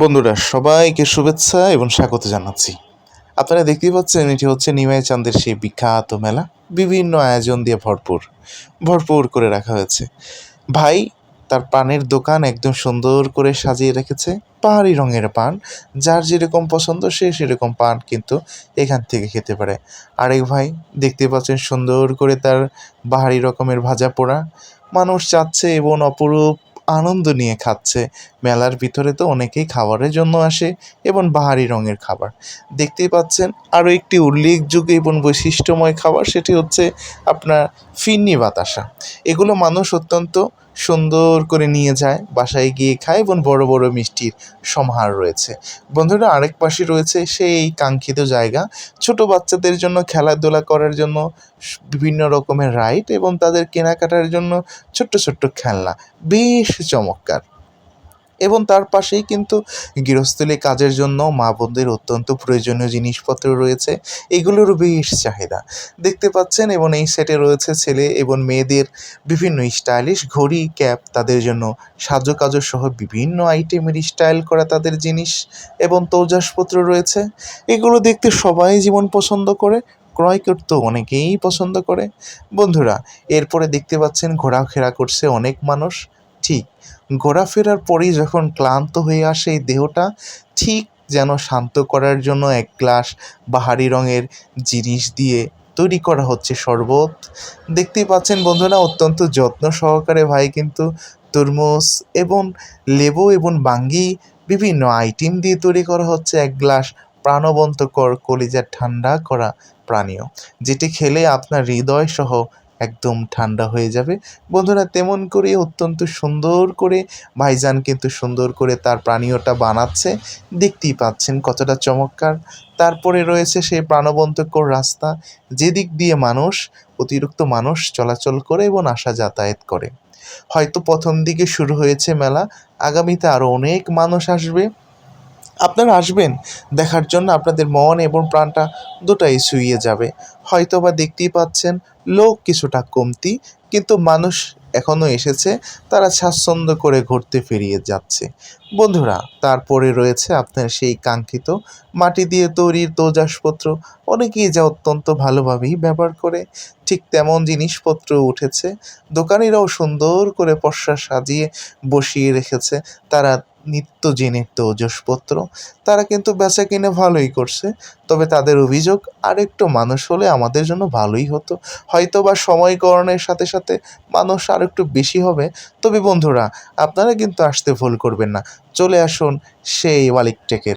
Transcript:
বন্ধুরা সবাইকে শুভেচ্ছা এবং স্বাগত জানাচ্ছি। আপনারা দেখতেই পাচ্ছেন এটি হচ্ছে নিমাই চাঁদের সেই বিখ্যাত মেলা। বিভিন্ন আয়োজন দিয়ে ভরপুর ভরপুর করে রাখা হয়েছে। ভাই তার পানের দোকান একদম সুন্দর করে সাজিয়ে রেখেছে। পাহাড়ি রঙের পান, যার যেরকম পছন্দ সে সেরকম পান কিন্তু এখান থেকে খেতে পারে। আরেক ভাই দেখতে পাচ্ছেন সুন্দর করে তার বাহারি রকমের ভাজা পোড়া মানুষ চাচ্ছে এবং অপরূপ আনন্দ নিয়ে খাচ্ছে। মেলার ভিতরে তো অনেকেই খাবারের জন্য আসে এবং বাহারি রঙের খাবার দেখতেই পাচ্ছেন। আরও একটি উল্লেখযোগ্য এবং বৈশিষ্ট্যময় খাবার, সেটি হচ্ছে আপনার ফিরনি বাতাসা। এগুলো মানুষ অত্যন্ত সুন্দর করে নিয়ে যায়, বাসায় গিয়ে খায় এবং বড় বড় মিষ্টির সমাহার রয়েছে। বন্ধুরা আরেক পাশে রয়েছে সেই কাঙ্ক্ষিত জায়গা, ছোট বাচ্চাদের জন্য খেলাধুলা করার জন্য বিভিন্ন রকমের রাইড এবং তাদের কেনাকাটার জন্য ছোট্ট ছোট্ট খেলনা, বেশ চমৎকার। এবং তার পাশেই কিন্তু গৃহস্থলী কাজের জন্য মা বোনদের অত্যন্ত প্রয়োজনীয় জিনিসপত্র রয়েছে, এগুলোরও বেশ চাহিদা দেখতে পাচ্ছেন। এবং এই সেটে রয়েছে ছেলে এবং মেয়েদের বিভিন্ন স্টাইলিশ ঘড়ি, ক্যাপ, তাদের জন্য সাজকাজর সহ বিভিন্ন আইটেমের স্টাইল করা তাদের জিনিস এবং তৌজাসপত্র রয়েছে। এগুলো দেখতে সবাই যেমন পছন্দ করে, ক্রয় করতেও অনেকেই পছন্দ করে। বন্ধুরা এরপরে দেখতে পাচ্ছেন ঘোরাফেরা করছে অনেক মানুষ। ঠিক ঘোরাফেরার পরেই যখন ক্লান্ত হয়ে আসে এই দেহটা, ঠিক যেন শান্ত করার জন্য এক গ্লাস বাহারি রঙের জিনিস দিয়ে তৈরি করা হচ্ছে শরবত। দেখতেই পাচ্ছেন বন্ধুরা অত্যন্ত যত্ন সহকারে ভাই কিন্তু তরমুজ এবং লেবু এবং বাঙ্গি বিভিন্ন আইটেম দিয়ে তৈরি করা হচ্ছে এক গ্লাস প্রাণবন্তকর কলিজা ঠান্ডা করা পানীয়, যেটি খেলে আপনার হৃদয় সহ একদম ঠান্ডা হয়ে যাবে। বন্ধুরা তেমন করে অত্যন্ত সুন্দর করে ভাইজান কিন্তু সুন্দর করে তার পানীয়টা বানাচ্ছে, দেখতেই পাচ্ছেন কতটা চমৎকার। তারপরে রয়েছে সেই প্রাণবন্তকর রাস্তা, যেদিক দিয়ে অতিরিক্ত মানুষ চলাচল করে এবং আসা যাতায়াত করে। হয়তো প্রথম দিকে শুরু হয়েছে মেলা, আগামীতে আরও অনেক মানুষ আসবে। আপনারা আসবেন দেখার জন্য, আপনাদের মন এবং প্রাণটা দুটাই ছুঁয়ে যাবে। হয়তো বা দেখতেই পাচ্ছেন লোক কিছুটা কমতি, কিন্তু মানুষ এখনও এসেছে, তারা স্বাচ্ছন্দ্য করে ঘুরতে ফিরিয়ে যাচ্ছে। বন্ধুরা তারপরে রয়েছে আপনার সেই কাঙ্ক্ষিত মাটি দিয়ে তৈরির তৈজসপত্র, অনেকেই যা অত্যন্ত ভালোভাবেই ব্যবহার করে। ঠিক তেমন জিনিসপত্র উঠেছে, দোকানিরাও সুন্দর করে পসরা সাজিয়ে বসিয়ে রেখেছে তারা নিত্যদিনের তৈজসপত্র। তারা কিন্তু বেচা কিনে ভালোই করছে, তবে তাদের অভিযোগ আরেকটু মানুষ হলে আমাদের জন্য ভালোই হতো। হয়তো বা সময়করণের সাথে সাথে মানুষ আর একটু বেশি হবে। তবে বন্ধুরা আপনারা কিন্তু আসতে ভুল করবেন না, চলে আসুন সেই ওয়ালিক টেকের।